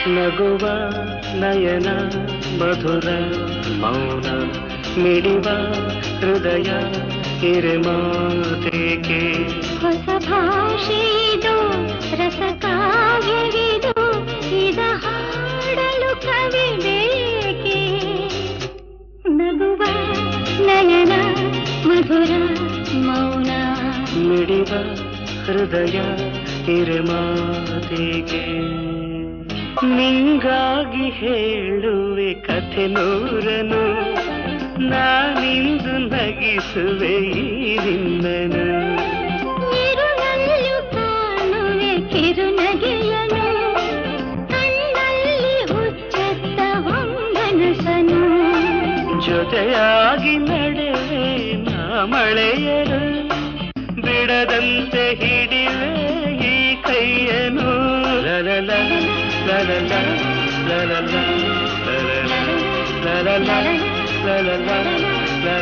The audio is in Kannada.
ನಗುವ ನಯನ ಮಧುರ ಮೌನ ಮಿಡಿವ ಹೃದಯ ಹಿರಿಮಾತೇಕೆ ಹೊಸ ಭಾಷೆಯಿದು ರಸಕಾವ್ಯವಿದು ಇದ ಹಾಡಲು ಕವಿ ಬೇಕೆ ನಗುವ ನಯನ ಮಧುರ ಮೌನ ಮಿಡಿವ ಹೃದಯ ಹಿರಿಮಾತೇಕೆ ನಿಂಗಾಗಿ ಹೇಳುವೆ ಕಥೆ ನೂರನು ನಾನಿಂದು ನಗಿಸುವೆ ಈ ನಿನ್ನನು ಇರುಳಲ್ಲೂ ಕಾಣುವೆ ಕಿರುನಗೆಯನು ಕಣ್ಣಲ್ಲಿ ಹುಚ್ಚೆತ್ತ ಹೊಂಗನಸನು ಜೊತೆಯಾಗಿ ನಡೆವೆ ನಾ ಮಳೆಯರು ಬಿಡದಂತೆ ಹಿಡಿವೆ ಈ ಕೈಯನು ಲಲಲ ಲಲಲ ಲಲಲ ಲಲಲ ಲಲಲ ಲಲಲ